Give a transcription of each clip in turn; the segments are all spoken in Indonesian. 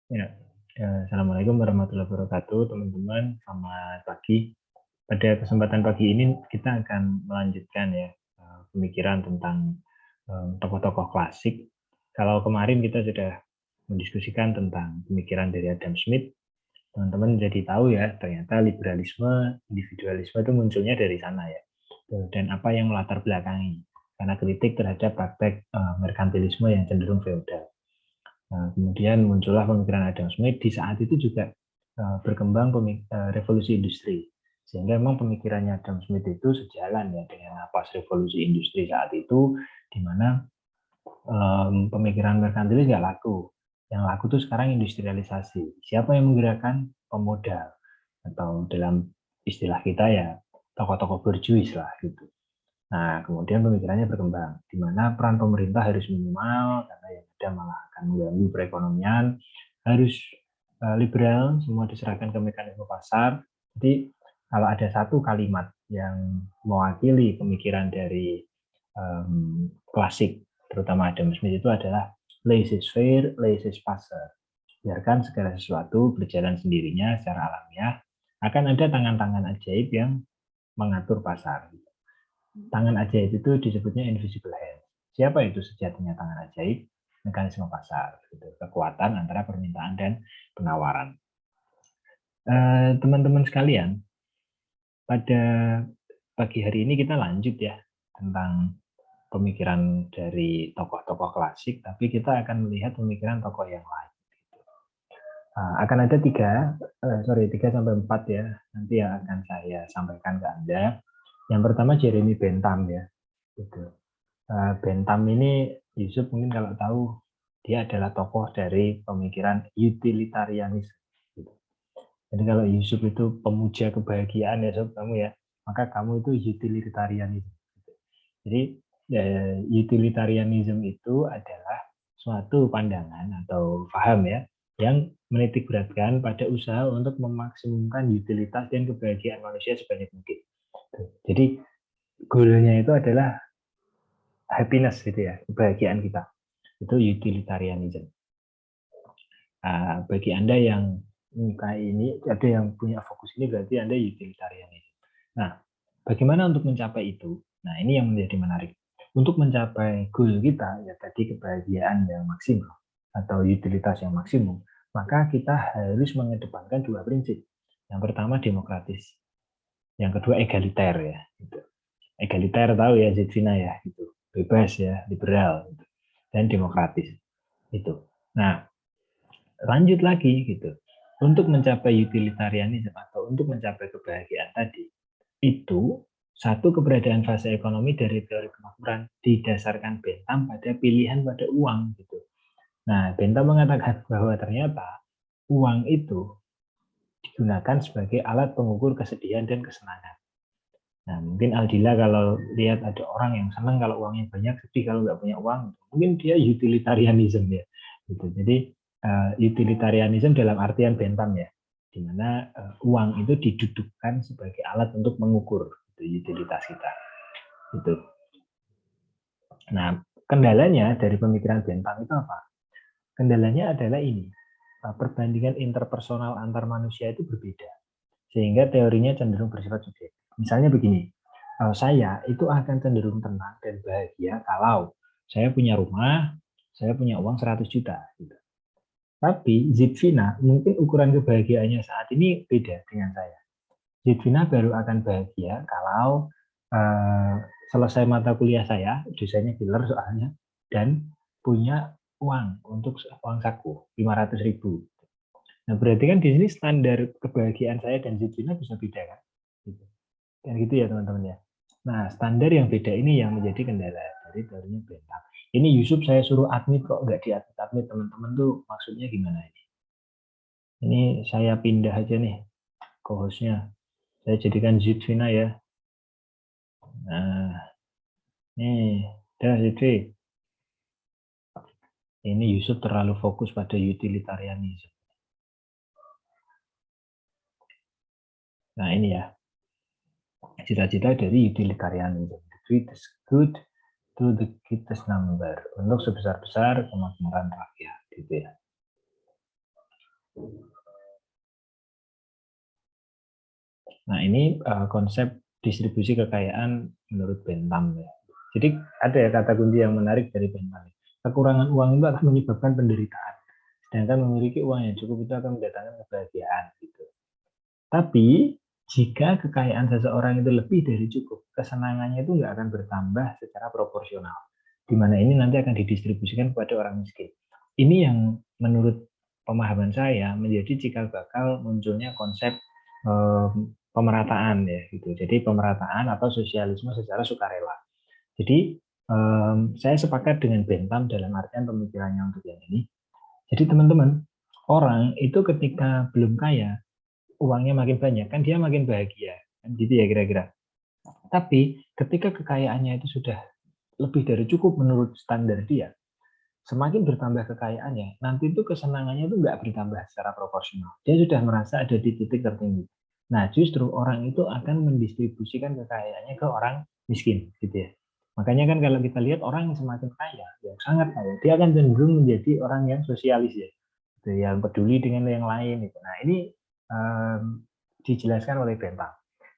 Ya, Assalamualaikum warahmatollahi wabarakatuh, teman-teman. Selamat pagi. Pada kesempatan pagi ini kita akan melanjutkan ya pemikiran tentang tokoh-tokoh klasik. Kalau kemarin kita sudah mendiskusikan tentang pemikiran dari Adam Smith, teman-teman jadi tahu ya ternyata liberalisme, individualisme itu munculnya dari sana ya. Dan apa yang melatar belakangi? Karena kritik terhadap praktek merkantilisme yang cenderung feodal. Nah, kemudian muncullah pemikiran Adam Smith di saat itu juga berkembang revolusi industri. Sehingga memang pemikirannya Adam Smith itu sejalan ya dengan napas revolusi industri saat itu, di mana pemikiran merkantilis nggak laku. Yang laku tuh sekarang industrialisasi. Siapa yang menggerakkan? Pemodal. Atau dalam istilah kita ya tokoh-tokoh berjuis lah gitu. Nah, kemudian pemikirannya berkembang, di mana peran pemerintah harus minimal, karena yang ada malah akan mengganggu perekonomian, harus liberal, semua diserahkan ke mekanisme pasar. Jadi, kalau ada satu kalimat yang mewakili pemikiran dari klasik, terutama Adam Smith itu adalah laissez-faire, laissez-passer. Biarkan segala sesuatu berjalan sendirinya secara alamiah, akan ada tangan-tangan ajaib yang mengatur pasar. Tangan ajaib itu disebutnya invisible hand. Siapa itu sejatinya tangan ajaib? Mekanisme pasar, gitu. Kekuatan antara permintaan dan penawaran. Teman-teman sekalian, pada pagi hari ini kita lanjut ya tentang pemikiran dari tokoh-tokoh klasik, tapi kita akan melihat pemikiran tokoh yang lain. Akan ada tiga sampai empat ya, nanti yang akan saya sampaikan ke Anda. Yang pertama Jeremy Bentham ya, gitu. Bentham ini, Yusuf mungkin kalau tahu, dia adalah tokoh dari pemikiran utilitarianisme. Gitu. Jadi kalau Yusuf itu pemuja kebahagiaan ya sob kamu ya, maka kamu itu utilitarianisme. Jadi utilitarianisme itu adalah suatu pandangan atau paham ya, yang menitik beratkan pada usaha untuk memaksimumkan utilitas dan kebahagiaan manusia sebanyak mungkin. Jadi goalnya itu adalah happiness gitu ya, kebahagiaan kita. Itu utilitarianism. Bagi Anda yang menyukai ini, ada yang punya fokus ini berarti Anda utilitarianism. Nah, bagaimana untuk mencapai itu? Nah, ini yang menjadi menarik. Untuk mencapai goal kita, ya tadi kebahagiaan yang maksimal atau utilitas yang maksimum, maka kita harus mengedepankan dua prinsip. Yang pertama demokratis, yang kedua egaliter ya. Gitu. Egaliter tahu ya Zitvina ya, gitu. Bebas ya, liberal gitu. Dan demokratis itu. Nah, lanjut lagi gitu. Untuk mencapai utilitarianisme atau untuk mencapai kebahagiaan tadi, itu satu keberadaan fase ekonomi dari teori kemakmuran didasarkan Bentham pada pilihan pada uang gitu. Nah, Bentham mengatakan bahwa ternyata uang itu digunakan sebagai alat pengukur kesedihan dan kesenangan. Nah, mungkin Aldila kalau lihat ada orang yang senang kalau uangnya banyak, sedih kalau nggak punya uang, mungkin dia utilitarianism ya. Gitu. Jadi utilitarianism dalam artian Bentham ya, di mana uang itu didudukkan sebagai alat untuk mengukur gitu, utilitas kita. Gitu. Nah, kendalanya dari pemikiran Bentham itu apa? Kendalanya adalah ini, perbandingan interpersonal antar manusia itu berbeda, sehingga teorinya cenderung bersifat subjektif. Misalnya begini, saya itu akan cenderung tenang dan bahagia kalau saya punya rumah, saya punya uang 100 juta. Gitu. Tapi Zitvina mungkin ukuran kebahagiaannya saat ini beda dengan saya. Zitvina baru akan bahagia kalau selesai mata kuliah saya, dosennya killer soalnya, dan punya uang untuk uang saku 500.000. Nah berarti kan di sini standar kebahagiaan saya dan Zitvina bisa beda kan? Gitu. Kan gitu ya teman-teman ya. Nah, standar yang beda ini yang menjadi kendala dari teorinya Bentham. Ini Yusuf saya suruh admit kok nggak diadmit teman-teman tuh maksudnya gimana ini? Ini saya pindah aja nih co-hostnya. Saya jadikan Zitvina ya. Nah, nih, dah Zitvi. Ini Yusuf terlalu fokus pada utilitarianisme. Nah, ini ya. Cita-cita dari utilitarianism. The greatest good to the greatest number. Untuk sebesar-besar kemakmuran rakyat. Gitu ya. Nah, ini konsep distribusi kekayaan menurut Bentham ya. Jadi ada ya kata kunci yang menarik dari Bentham. Kekurangan uang itu akan menyebabkan penderitaan. Sedangkan memiliki uang yang cukup itu akan mendatangkan kebahagiaan. Gitu. Tapi jika kekayaan seseorang itu lebih dari cukup, kesenangannya itu nggak akan bertambah secara proporsional. Di mana ini nanti akan didistribusikan kepada orang miskin. Ini yang menurut pemahaman saya menjadi cikal bakal munculnya konsep pemerataan ya gitu. Jadi pemerataan atau sosialisme secara sukarela. Jadi saya sepakat dengan Bentham dalam artian pemikirannya untuk yang ini. Jadi teman-teman, orang itu ketika belum kaya, uangnya makin banyak, kan dia makin bahagia. Kan gitu ya kira-kira. Tapi ketika kekayaannya itu sudah lebih dari cukup menurut standar dia, semakin bertambah kekayaannya, nanti itu kesenangannya itu nggak bertambah secara proporsional. Dia sudah merasa ada di titik tertinggi. Nah, justru orang itu akan mendistribusikan kekayaannya ke orang miskin, gitu ya. Makanya kan kalau kita lihat orang yang semakin kaya, yang sangat kaya, dia akan cenderung menjadi orang yang sosialis ya, gitu, yang peduli dengan yang lain. Gitu. Nah, ini dijelaskan oleh Bentham.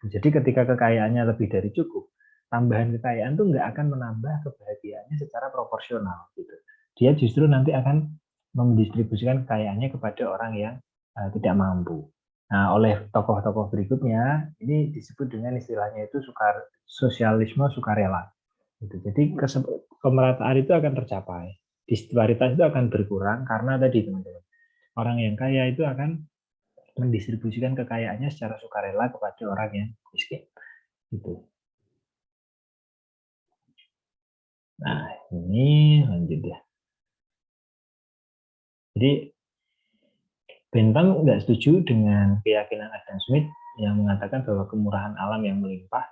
Jadi ketika kekayaannya lebih dari cukup, tambahan kekayaan itu nggak akan menambah kebahagiaannya secara proporsional. Gitu. Dia justru nanti akan mendistribusikan kekayaannya kepada orang yang tidak mampu. Nah, oleh tokoh-tokoh berikutnya, ini disebut dengan istilahnya itu sosialisme sukarela. Gitu. Jadi kemerataan itu akan tercapai. Disparitas itu akan berkurang karena tadi teman-teman, orang yang kaya itu akan mendistribusikan kekayaannya secara sukarela kepada orang yang miskin. Gitu. Nah, ini lanjut ya. Jadi Bentham nggak setuju dengan keyakinan Adam Smith yang mengatakan bahwa kemurahan alam yang melimpah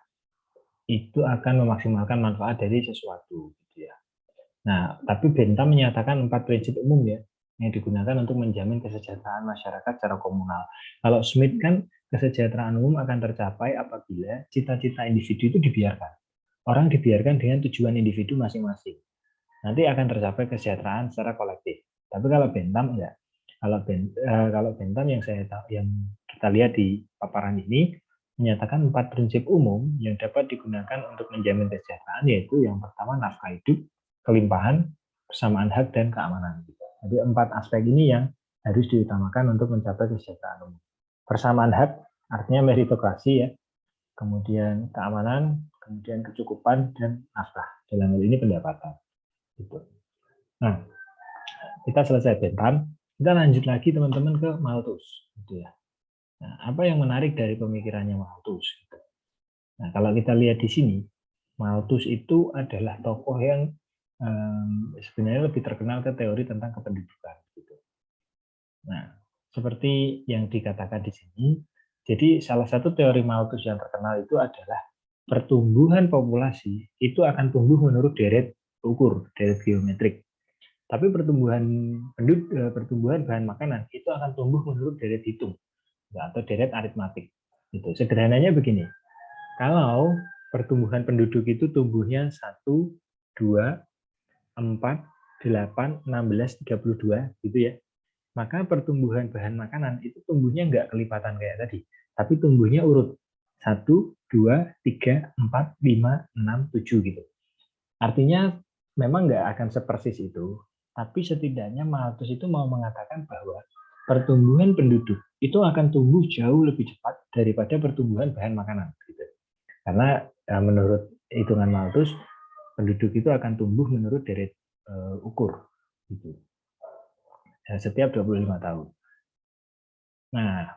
itu akan memaksimalkan manfaat dari sesuatu. Gitu ya. Nah, tapi Bentham menyatakan 4 prinsip umum ya yang digunakan untuk menjamin kesejahteraan masyarakat secara komunal. Kalau Smith kan kesejahteraan umum akan tercapai apabila cita-cita individu itu dibiarkan. Orang dibiarkan dengan tujuan individu masing-masing. Nanti akan tercapai kesejahteraan secara kolektif. Tapi kalau Bentham enggak. Kalau Bentham yang kita lihat di paparan ini menyatakan 4 prinsip umum yang dapat digunakan untuk menjamin kesejahteraan, yaitu yang pertama nafkah hidup, kelimpahan, persamaan hak, dan keamanan. Jadi 4 aspek ini yang harus diutamakan untuk mencapai kesejahteraan umum. Persamaan hak artinya meritokrasi ya, kemudian keamanan, kemudian kecukupan, dan nafkah. Dalam hal ini pendapatan. Gitu. Nah, kita selesai Bentham, kita lanjut lagi teman-teman ke Malthus. Gitu ya. Nah, apa yang menarik dari pemikirannya Malthus? Gitu. Nah, kalau kita lihat di sini, Malthus itu adalah tokoh yang sebenarnya lebih terkenal ke teori tentang kependudukan. Gitu. Nah, seperti yang dikatakan di sini, jadi salah satu teori Malthus yang terkenal itu adalah pertumbuhan populasi itu akan tumbuh menurut deret ukur, deret geometrik. Tapi pertumbuhan bahan makanan itu akan tumbuh menurut deret hitung atau deret aritmatik. Itu sederhananya begini. Kalau pertumbuhan penduduk itu tumbuhnya 1, 2, 4, 8, 16, 32 gitu ya. Maka pertumbuhan bahan makanan itu tumbuhnya nggak kelipatan kayak tadi, tapi tumbuhnya urut 1, 2, 3, 4, 5, 6, 7 gitu. Artinya memang nggak akan sepersis itu, tapi setidaknya Malthus itu mau mengatakan bahwa pertumbuhan penduduk itu akan tumbuh jauh lebih cepat daripada pertumbuhan bahan makanan. Gitu. Karena menurut hitungan Malthus, penduduk itu akan tumbuh menurut deret ukur. Gitu. Setiap 25 tahun. Nah,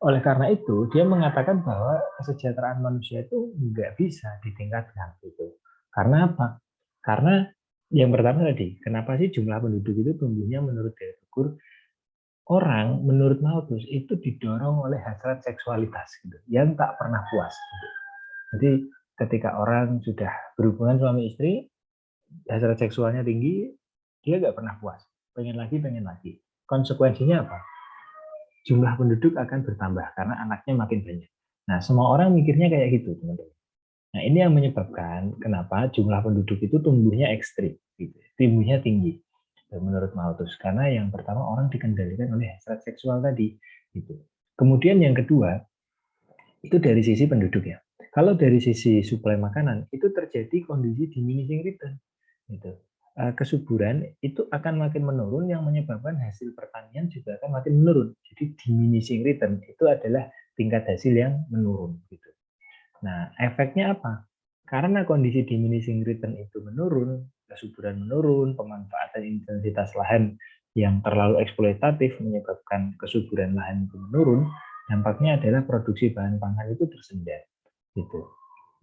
oleh karena itu, dia mengatakan bahwa kesejahteraan manusia itu nggak bisa ditingkatkan. Gitu. Karena apa? Karena yang pertama tadi, kenapa sih jumlah penduduk itu tumbuhnya menurut deret ukur? Orang menurut Malthus itu didorong oleh hasrat seksualitas gitu, yang tak pernah puas. Gitu. Jadi ketika orang sudah berhubungan suami istri, hasrat seksualnya tinggi, dia nggak pernah puas, pengen lagi, pengen lagi. Konsekuensinya apa? Jumlah penduduk akan bertambah karena anaknya makin banyak. Nah, semua orang mikirnya kayak gitu, teman-teman. Nah, ini yang menyebabkan kenapa jumlah penduduk itu tumbuhnya ekstrim, gitu. Tumbuhnya tinggi, menurut Malthus. Karena yang pertama orang dikendalikan oleh hasrat seksual tadi, gitu. Kemudian yang kedua, Itu dari sisi penduduk ya. Kalau dari sisi suplai makanan, itu terjadi kondisi diminishing return. Gitu. Kesuburan itu akan makin menurun yang menyebabkan hasil pertanian juga akan makin menurun. Jadi diminishing return itu adalah tingkat hasil yang menurun. Gitu. Nah, efeknya apa? Karena kondisi diminishing return itu menurun, kesuburan menurun, pemanfaatan intensitas lahan yang terlalu eksploitatif menyebabkan kesuburan lahan itu menurun, dampaknya adalah produksi bahan pangan itu tersendat. Gitu.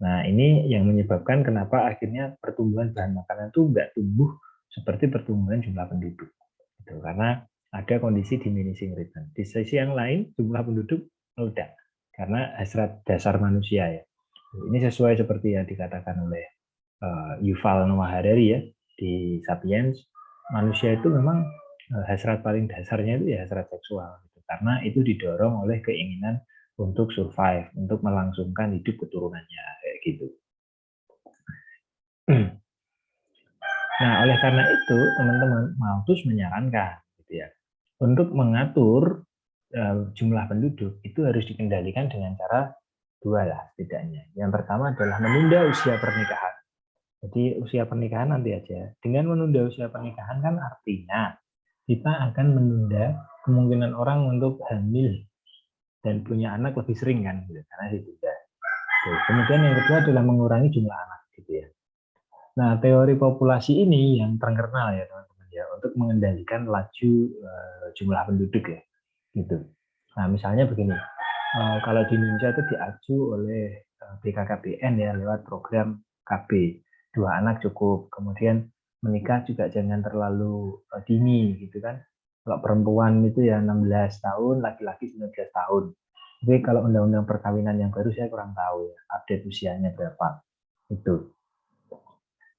Nah, ini yang menyebabkan kenapa akhirnya pertumbuhan bahan makanan itu nggak tumbuh seperti pertumbuhan jumlah penduduk. Gitu. Karena ada kondisi diminishing return. Di sisi yang lain, jumlah penduduk meledak. Karena hasrat dasar manusia ya. Ini sesuai seperti yang dikatakan oleh Yuval Noah Harari ya di Sapiens. Manusia itu memang hasrat paling dasarnya itu ya hasrat seksual. Gitu. Karena itu didorong oleh keinginan untuk survive, untuk melangsungkan hidup keturunannya kayak gitu. Nah, oleh karena itu teman-teman Malthus menyarankan gitu ya, untuk mengatur jumlah penduduk itu harus dikendalikan dengan cara dua lah setidaknya. Yang pertama adalah menunda usia pernikahan. Jadi usia pernikahan nanti aja. Dengan menunda usia pernikahan kan artinya kita akan menunda kemungkinan orang untuk hamil dan punya anak lebih sering kan, gitu, karena ditunda. Kemudian yang kedua adalah mengurangi jumlah anak, gitu ya. Nah, teori populasi ini yang terkenal ya teman-teman ya untuk mengendalikan laju jumlah penduduk ya, gitu. Nah, misalnya begini, kalau di Indonesia itu diaju oleh BKKBN ya lewat program KB, 2 anak cukup. Kemudian menikah juga jangan terlalu dini gitu kan. Kalau perempuan itu ya 16 tahun, laki-laki 19 tahun. Tapi kalau undang-undang perkawinan yang baru saya kurang tahu ya, update usianya berapa. Itu.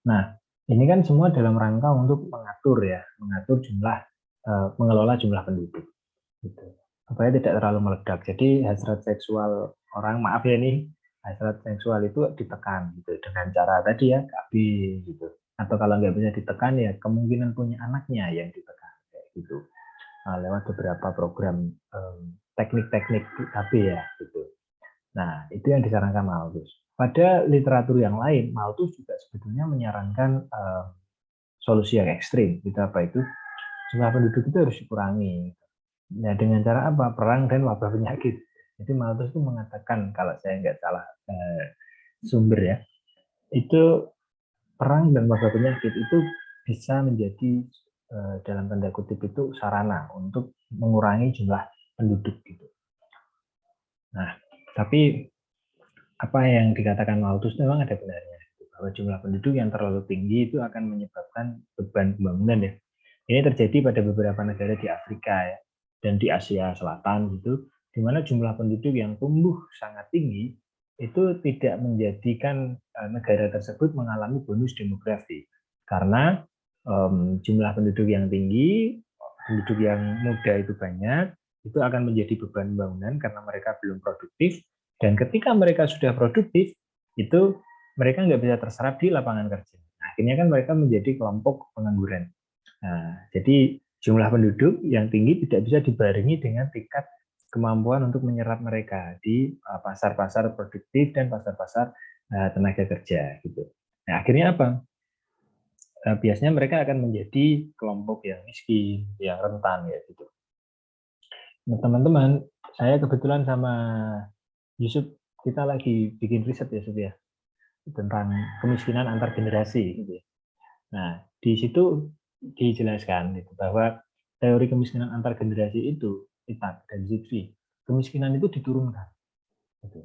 Nah, ini kan semua dalam rangka untuk mengatur jumlah, mengelola jumlah penduduk, gitu. Supaya tidak terlalu meledak. Jadi hasrat seksual orang, maaf ya ini, hasrat seksual itu ditekan, gitu, dengan cara tadi ya, KB, gitu. Atau kalau nggak bisa ditekan ya kemungkinan punya anaknya yang ditekan, kayak gitu. Nah, lewat beberapa program teknik-teknik KB ya, gitu. Nah, itu yang disarankan Malthus. Pada literatur yang lain, Malthus juga sebetulnya menyarankan solusi yang ekstrim. Itu apa itu? Jumlah penduduk itu harus dikurangi. Nah, dengan cara apa? Perang dan wabah penyakit. Jadi Malthus itu mengatakan, kalau saya nggak salah sumber ya, itu perang dan wabah penyakit itu bisa menjadi dalam tanda kutip itu sarana untuk mengurangi jumlah penduduk gitu. Nah, tapi apa yang dikatakan Malthus memang ada benarnya bahwa jumlah penduduk yang terlalu tinggi itu akan menyebabkan beban pembangunan ya. Ini terjadi pada beberapa negara di Afrika ya dan di Asia Selatan gitu, di mana jumlah penduduk yang tumbuh sangat tinggi itu tidak menjadikan negara tersebut mengalami bonus demografi karena jumlah penduduk yang tinggi, penduduk yang muda itu banyak, itu akan menjadi beban bangunan karena mereka belum produktif, dan ketika mereka sudah produktif, itu mereka nggak bisa terserap di lapangan kerja. Nah, akhirnya kan mereka menjadi kelompok pengangguran. Nah, jadi jumlah penduduk yang tinggi tidak bisa dibarengi dengan tingkat kemampuan untuk menyerap mereka di pasar-pasar produktif dan pasar-pasar tenaga kerja gitu. Nah, akhirnya apa? Biasanya mereka akan menjadi kelompok yang miskin, yang rentan ya gitu. Nah, teman-teman, saya kebetulan sama Yusuf kita lagi bikin riset ya, Yusuf ya, tentang kemiskinan antar generasi gitu ya. Nah, di situ dijelaskan gitu, bahwa teori kemiskinan antar generasi itu, Itak dan Zidvi, kemiskinan itu diturunkan. Gitu.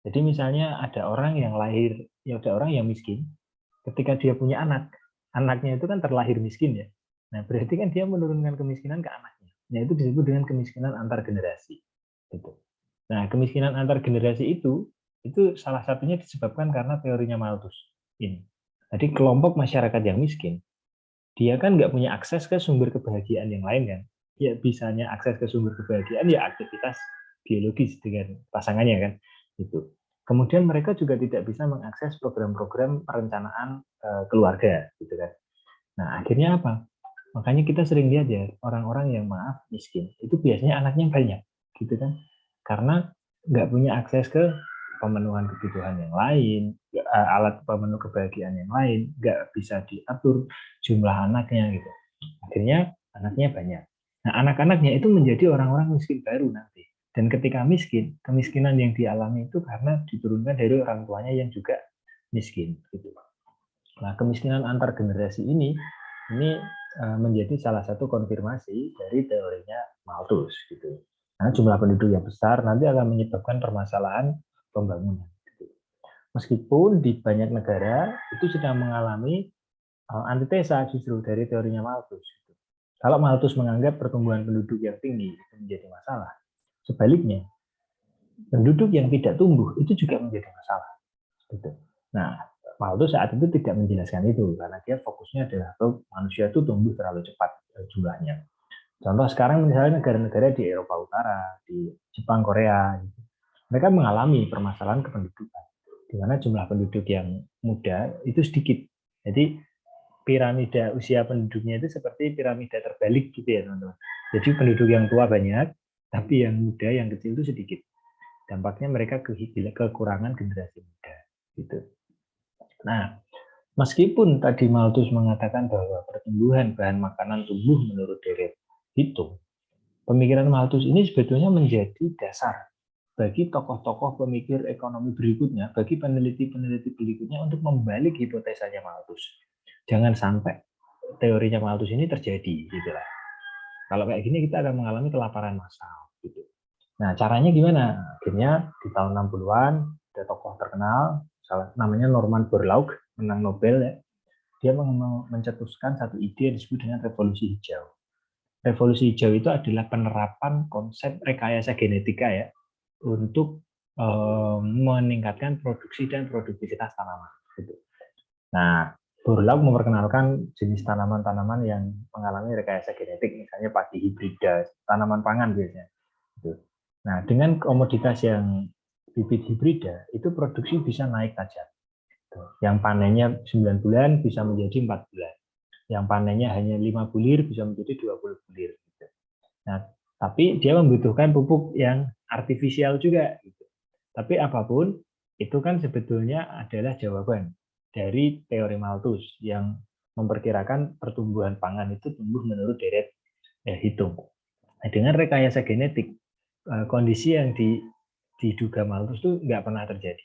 Jadi misalnya ada orang yang lahir, ya ada orang yang miskin, ketika dia punya anak, anaknya itu kan terlahir miskin ya. Nah, berarti kan dia menurunkan kemiskinan ke anaknya. Nah, itu disebut dengan kemiskinan antar generasi. Gitu. Nah, kemiskinan antar generasi itu salah satunya disebabkan karena teorinya Malthus. Ini. Jadi kelompok masyarakat yang miskin, dia kan nggak punya akses ke sumber kebahagiaan yang lain kan. Ya bisanya akses ke sumber kebahagiaan ya aktivitas biologis dengan pasangannya kan. Gitu. Kemudian mereka juga tidak bisa mengakses program-program perencanaan keluarga gitu kan. Nah, akhirnya apa? Makanya kita sering lihat ya, orang-orang yang maaf miskin, itu biasanya anaknya banyak gitu kan. Karena nggak punya akses ke pemenuhan kebutuhan yang lain, alat pemenuh kebahagiaan yang lain, nggak bisa diatur jumlah anaknya gitu. Akhirnya anaknya banyak. Nah, anak-anaknya itu menjadi orang-orang miskin baru nanti. Dan ketika miskin, kemiskinan yang dialami itu karena diturunkan dari orang tuanya yang juga miskin. Gitu. Nah, kemiskinan antar generasi ini menjadi salah satu konfirmasi dari teorinya Malthus. Gitu. Karena jumlah penduduk yang besar nanti akan menyebabkan permasalahan pembangunan. Gitu. Meskipun di banyak negara itu sedang mengalami antitesa justru dari teorinya Malthus. Kalau Malthus menganggap pertumbuhan penduduk yang tinggi itu menjadi masalah, sebaliknya penduduk yang tidak tumbuh itu juga menjadi masalah. Gitu. Nah, Malthus saat itu tidak menjelaskan itu karena dia fokusnya adalah manusia itu tumbuh terlalu cepat jumlahnya. Contoh sekarang misalnya negara-negara di Eropa Utara, di Jepang, Korea, gitu. Mereka mengalami permasalahan kependudukan, di mana jumlah penduduk yang muda itu sedikit. Jadi piramida usia penduduknya itu seperti piramida terbalik gitu ya teman-teman. Jadi penduduk yang tua banyak, tapi yang muda, yang kecil itu sedikit. Dampaknya mereka kekurangan generasi muda. Gitu. Nah, meskipun tadi Malthus mengatakan bahwa pertumbuhan bahan makanan tumbuh menurut deret hitung, pemikiran Malthus ini sebetulnya menjadi dasar bagi tokoh-tokoh pemikir ekonomi berikutnya, bagi peneliti-peneliti berikutnya untuk membalik hipotesanya Malthus. Jangan sampai teorinya Malthus ini terjadi, gitu lah. Kalau kayak gini kita akan mengalami kelaparan massal. Gitu. Nah, caranya gimana? Akhirnya di tahun 60-an ada tokoh terkenal, namanya Norman Borlaug, menang Nobel ya. Dia mencetuskan satu ide yang disebut dengan revolusi hijau. Revolusi hijau itu adalah penerapan konsep rekayasa genetika ya untuk meningkatkan produksi dan produktivitas tanaman. Gitu. Nah, Borlaug memperkenalkan jenis tanaman-tanaman yang mengalami rekayasa genetik, misalnya padi hibrida, tanaman pangan biasanya. Gitu. Nah, dengan komoditas yang bibit hibrida, itu produksi bisa naik tajam. Yang panennya 9 bulan bisa menjadi 4 bulan. Yang panennya hanya 5 bulir bisa menjadi 20 bulir. Nah, tapi dia membutuhkan pupuk yang artifisial juga. Tapi apapun, itu kan sebetulnya adalah jawaban dari teori Malthus yang memperkirakan pertumbuhan pangan itu tumbuh menurut deret hitung. Nah, dengan rekayasa genetik, kondisi yang diduga Malthus itu nggak pernah terjadi.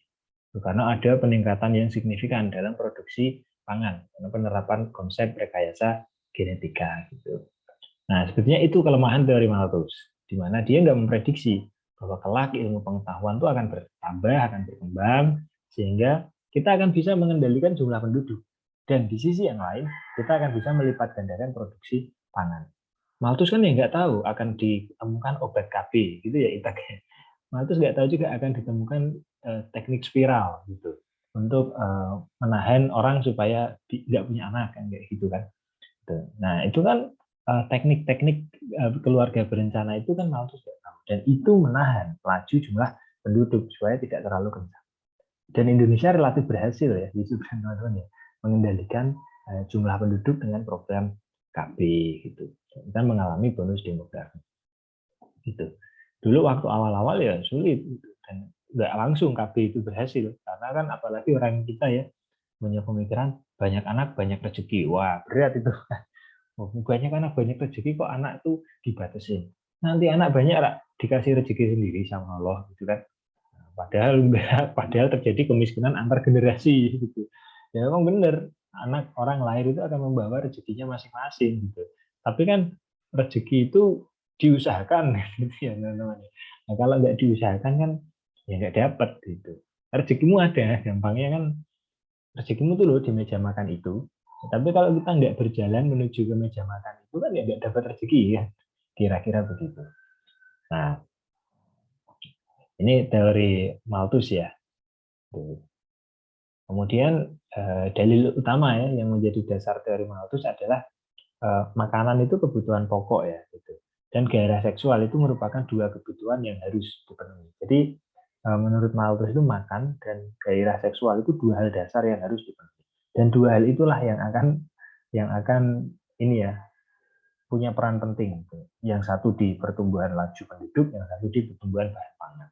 Karena ada peningkatan yang signifikan dalam produksi pangan, karena penerapan konsep rekayasa genetika. Gitu. Nah, sebetulnya itu kelemahan teori Malthus, di mana dia nggak memprediksi bahwa kelak ilmu pengetahuan itu akan bertambah, akan berkembang, sehingga kita akan bisa mengendalikan jumlah penduduk. Dan di sisi yang lain, kita akan bisa melipat gandakan produksi pangan. Malthus kan ya nggak tahu akan ditemukan obat KB, gitu ya Itak. Malthus nggak tahu juga akan ditemukan teknik spiral gitu untuk menahan orang supaya nggak punya anak kan kayak gitu kan. Nah itu kan teknik-teknik keluarga berencana itu kan Malthus nggak tahu dan itu menahan laju jumlah penduduk supaya tidak terlalu kencang. Dan Indonesia relatif berhasil ya di teman-teman ya mengendalikan jumlah penduduk dengan program KB gitu. Kita mengalami bonus demografi gitu. Dulu waktu awal-awal ya sulit gitu. Dan nggak langsung KB itu berhasil karena kan apalagi orang kita ya punya pemikiran banyak anak banyak rezeki. Wah berat itu. Banyak anak banyak rezeki kok anak itu dibatasin. Nanti anak banyak dikasih rezeki sendiri sama Allah gitu kan. Padahal padahal terjadi kemiskinan antar generasi gitu. Ya memang benar anak orang lahir itu akan membawa rezekinya masing-masing gitu. Tapi kan rezeki itu diusahakan gitu ya teman-teman. Nah kalau nggak diusahakan kan ya nggak dapat gitu. Rezekimu ada, gampangnya kan rezekimu tuh loh di meja makan itu. Tapi kalau kita nggak berjalan menuju ke meja makan itu kan ya nggak dapat rezeki ya. Kira-kira begitu. Nah ini teori Malthus ya. Kemudian dalil utama ya yang menjadi dasar teori Malthus adalah makanan itu kebutuhan pokok ya gitu. Dan gairah seksual itu merupakan dua kebutuhan yang harus dipenuhi. Jadi menurut Malthus itu makan dan gairah seksual itu dua hal dasar yang harus dipenuhi. Dan dua hal itulah yang akan ini ya punya peran penting. Gitu. Yang satu di pertumbuhan laju penduduk, yang satu di pertumbuhan bahan pangan.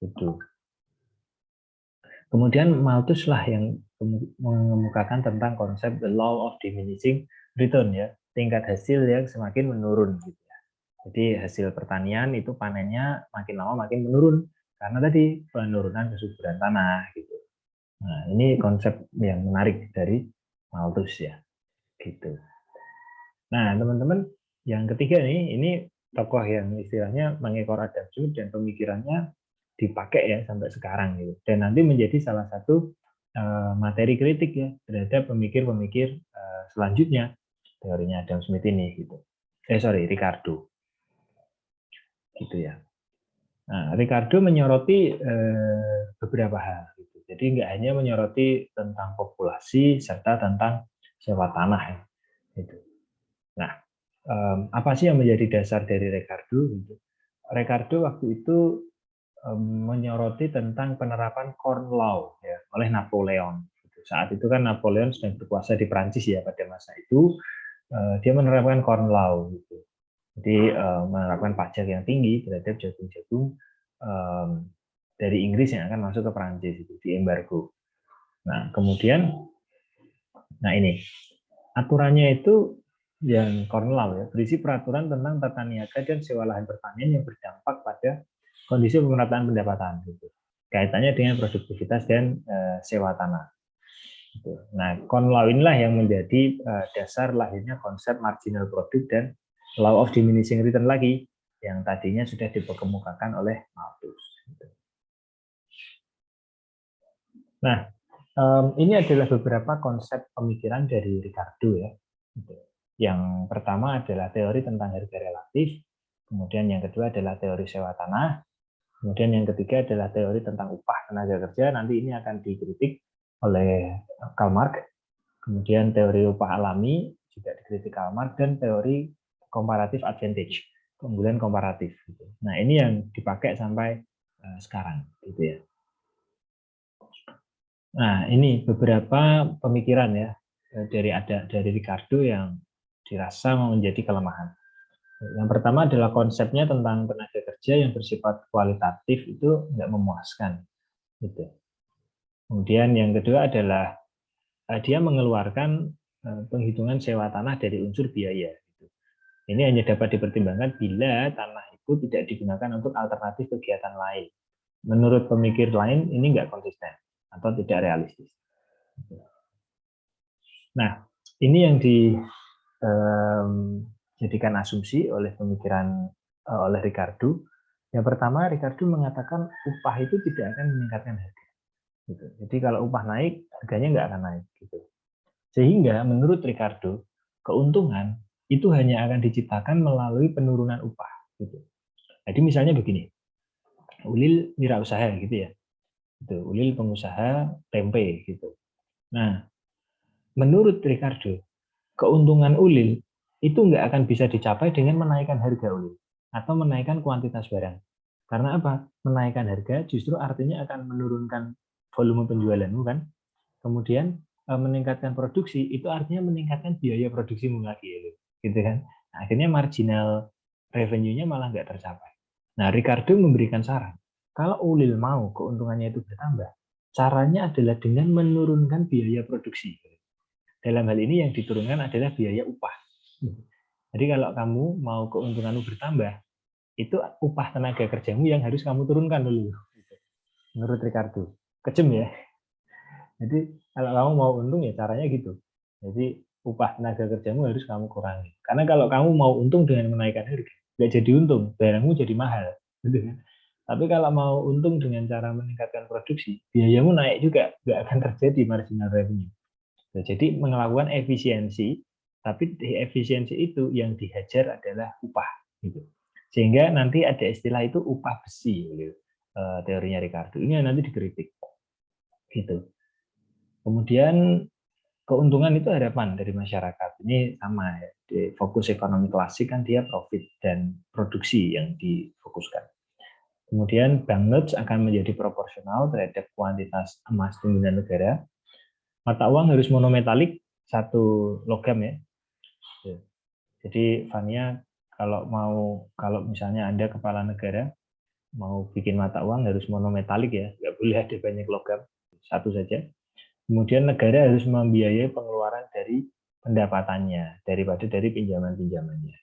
Itu. Kemudian Malthus lah yang mengemukakan tentang konsep the law of diminishing return ya, tingkat hasil yang semakin menurun gitu ya. Jadi hasil pertanian itu panennya makin lama makin menurun karena tadi penurunan kesuburan tanah gitu. Nah, ini konsep yang menarik dari Malthus ya, gitu. Nah, teman-teman, yang ketiga nih, ini tokoh yang istilahnya mengekor adaptif dan pemikirannya dipakai ya sampai sekarang gitu. Dan nanti menjadi salah satu materi kritik ya terhadap pemikir-pemikir selanjutnya teorinya Adam Smith ini gitu. Ricardo. Gitu ya. Nah, Ricardo menyoroti beberapa hal gitu. Jadi nggak hanya menyoroti tentang populasi serta tentang sewa tanah ya. Gitu. Nah, apa sih yang menjadi dasar dari Ricardo? Gitu. Ricardo waktu itu menyoroti tentang penerapan Corn Law ya, oleh Napoleon. Gitu. Saat itu kan Napoleon sedang berkuasa di Prancis ya pada masa itu, dia menerapkan Corn Law. Gitu. Jadi menerapkan pajak yang tinggi terhadap jagung-jagung dari Inggris yang akan masuk ke Prancis itu di embargo. Nah kemudian, nah ini aturannya itu yang Corn Law ya, berisi peraturan tentang tata niaga dan sewa lahan pertanian yang berdampak pada kondisi pemerataan pendapatan gitu. Kaitannya dengan produktivitas dan sewa tanah. Gitu. Nah, Corn Law inilah yang menjadi dasar lahirnya konsep marginal product dan law of diminishing return lagi yang tadinya sudah dikemukakan oleh Malthus. Gitu. Nah, ini adalah beberapa konsep pemikiran dari Ricardo ya. Gitu. Yang pertama adalah teori tentang harga relatif, kemudian yang kedua adalah teori sewa tanah, kemudian yang ketiga adalah teori tentang upah tenaga kerja, nanti ini akan dikritik oleh Karl Marx, kemudian teori upah alami juga dikritik Karl Marx, dan teori comparative advantage, keunggulan komparatif. Nah ini yang dipakai sampai sekarang, gitu ya. Nah ini beberapa pemikiran ya dari Ricardo yang dirasa menjadi kelemahan. Yang pertama adalah konsepnya tentang tenaga kerja yang bersifat kualitatif itu nggak memuaskan. Gitu. Kemudian yang kedua adalah dia mengeluarkan penghitungan sewa tanah dari unsur biaya. Gitu. Ini hanya dapat dipertimbangkan bila tanah itu tidak digunakan untuk alternatif kegiatan lain. Menurut pemikir lain ini nggak konsisten atau tidak realistis. Nah, ini yang dijadikan asumsi oleh pemikiran oleh Ricardo. Yang pertama, Ricardo mengatakan upah itu tidak akan meningkatkan harga. Gitu. Jadi kalau upah naik, harganya nggak akan naik. Gitu. Sehingga menurut Ricardo, keuntungan itu hanya akan diciptakan melalui penurunan upah. Gitu. Jadi misalnya begini, Ulil wirausaha gitu ya. Gitu. Ulil pengusaha tempe gitu. Nah, menurut Ricardo, keuntungan Ulil itu nggak akan bisa dicapai dengan menaikkan harga Ulil atau menaikkan kuantitas barang. Karena apa? Menaikkan harga justru artinya akan menurunkan volume penjualanmu kan. Kemudian meningkatkan produksi itu artinya meningkatkan biaya produksimu lagi gitu kan. Nah, akhirnya marginal revenue-nya malah nggak tercapai. Nah, Ricardo memberikan saran, kalau Ulil mau keuntungannya itu bertambah, caranya adalah dengan menurunkan biaya produksi. Dalam hal ini yang diturunkan adalah biaya upah. Jadi kalau kamu mau keuntunganmu bertambah, itu upah tenaga kerjamu yang harus kamu turunkan dulu. Menurut Ricardo. Kejem ya. Jadi kalau kamu mau untung ya caranya gitu. Jadi upah tenaga kerjamu harus kamu kurangi. Karena kalau kamu mau untung dengan menaikkan harga, nggak jadi untung, barangmu jadi mahal. Gitu kan? Tapi kalau mau untung dengan cara meningkatkan produksi, biayamu naik juga, nggak akan terjadi marginal revenue. Nah, jadi melakukan efisiensi, tapi di efisiensi itu yang dihajar adalah upah. Gitu. Sehingga nanti ada istilah itu upah besi, gitu. Teorinya Ricardo. Ini nanti dikritik. Gitu. Kemudian keuntungan itu harapan dari masyarakat. Ini sama ya. Di fokus ekonomi klasik kan dia profit dan produksi yang difokuskan. Kemudian banknotes akan menjadi proporsional terhadap kuantitas emas timbunan negara. Mata uang harus monometalik, satu logam ya. Jadi Fania kalau misalnya Anda kepala negara, mau bikin mata uang harus monometalik ya, nggak boleh ada banyak logam, satu saja. Kemudian negara harus membiayai pengeluaran dari pendapatannya daripada dari pinjaman-pinjamannya.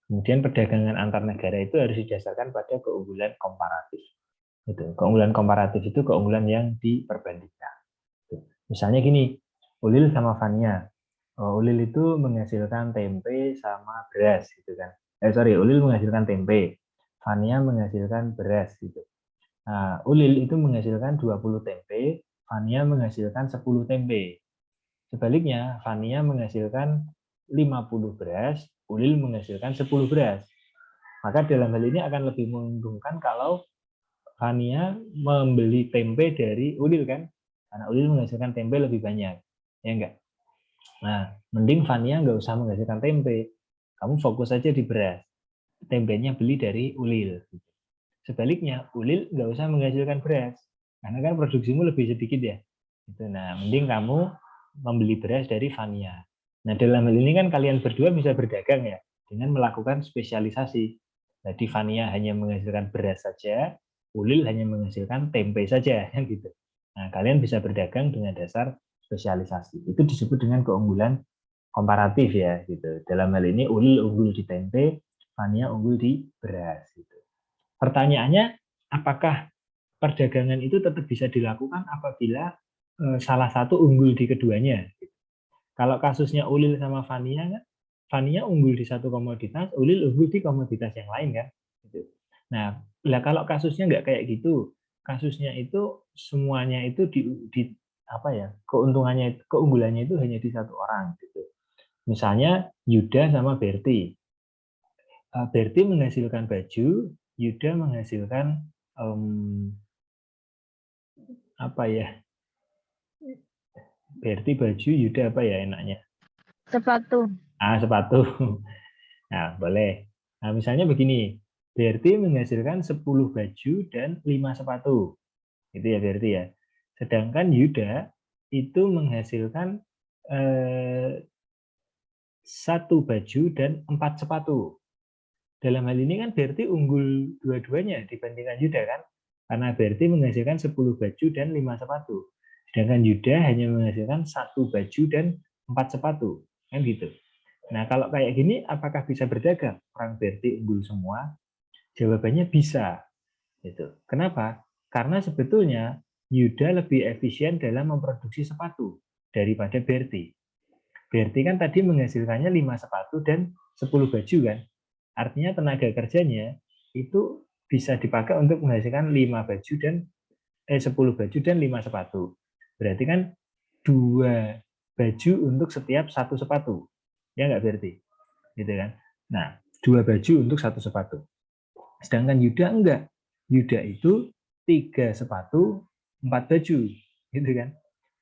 Kemudian perdagangan antar negara itu harus didasarkan pada keunggulan komparatif. Gitu. Keunggulan komparatif itu keunggulan yang diperbandingkan. Gitu. Misalnya gini, Ulil sama Fania. Ulil itu menghasilkan tempe sama beras, gitu kan. Ulil menghasilkan tempe, Fania menghasilkan beras, gitu. Nah, Ulil itu menghasilkan 20 tempe, Fania menghasilkan 10 tempe. Sebaliknya, Fania menghasilkan 50 beras, Ulil menghasilkan 10 beras. Maka dalam hal ini akan lebih menguntungkan kalau Fania membeli tempe dari Ulil kan, karena Ulil menghasilkan tempe lebih banyak, ya enggak? Nah, mending Fania nggak usah menghasilkan tempe, kamu fokus aja di beras, tempenya beli dari Ulil. Sebaliknya, Ulil nggak usah menghasilkan beras, karena kan produksimu lebih sedikit ya. Nah, mending kamu membeli beras dari Fania. Nah, dalam hal ini kan kalian berdua bisa berdagang ya, dengan melakukan spesialisasi. Jadi Fania hanya menghasilkan beras saja, Ulil hanya menghasilkan tempe saja, gitu. Nah, kalian bisa berdagang dengan dasar spesialisasi. Itu disebut dengan keunggulan komparatif ya, gitu. Dalam hal ini Ulil unggul di tempe, Fania unggul di beras. Gitu. Pertanyaannya, apakah perdagangan itu tetap bisa dilakukan apabila salah satu unggul di keduanya? Kalau kasusnya Ulil sama Fania, kan, Fania unggul di satu komoditas, Ulil unggul di komoditas yang lain kan. Nah, kalau kasusnya nggak kayak gitu, kasusnya itu semuanya itu di apa ya, keuntungannya, keunggulannya itu hanya di satu orang gitu. Misalnya Yuda sama Berti. Berti menghasilkan baju, Yuda menghasilkan apa ya? Berti baju, Yuda apa ya enaknya? Sepatu. Sepatu. Nah, boleh. Nah, misalnya begini, Berti menghasilkan 10 baju dan 5 sepatu. Itu ya Berti ya. Sedangkan Yuda itu menghasilkan 1 baju dan 4 sepatu. Dalam hal ini kan Berti unggul dua-duanya dibandingkan Yuda kan? Karena Berti menghasilkan 10 baju dan 5 sepatu. Sedangkan Yuda hanya menghasilkan 1 baju dan 4 sepatu. Kan gitu. Nah, kalau kayak gini, apakah bisa berdagang? Orang Berti unggul semua? Jawabannya bisa. Gitu. Kenapa? Karena sebetulnya Yuda lebih efisien dalam memproduksi sepatu daripada Berti. Berti kan tadi menghasilkannya 5 sepatu dan 10 baju kan? Artinya tenaga kerjanya itu bisa dipakai untuk menghasilkan 5 baju dan 10 baju dan 5 sepatu. Berarti kan 2 baju untuk setiap 1 sepatu. Ya nggak berarti? Gitu kan? Nah, 2 baju untuk 1 sepatu. Sedangkan Yuda enggak. Yuda itu 3 sepatu, 4 baju. Gitu kan?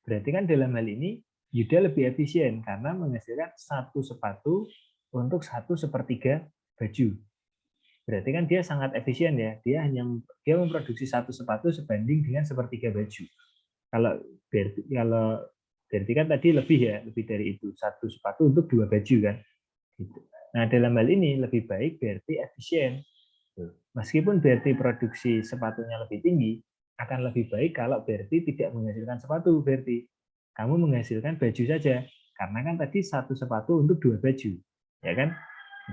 Berarti kan dalam hal ini Yuda lebih efisien karena menghasilkan 1 sepatu untuk 1/3 baju. Berarti kan dia sangat efisien ya. Dia memproduksi 1 sepatu sebanding dengan 1/3 baju. Kalau berarti kan tadi lebih dari itu, 1 sepatu untuk 2 baju kan. Gitu. Nah, dalam hal ini lebih baik berarti efisien. Meskipun berarti produksi sepatunya lebih tinggi, akan lebih baik kalau berarti tidak menghasilkan sepatu, berarti kamu menghasilkan baju saja. Karena kan tadi 1 sepatu untuk 2 baju, ya kan?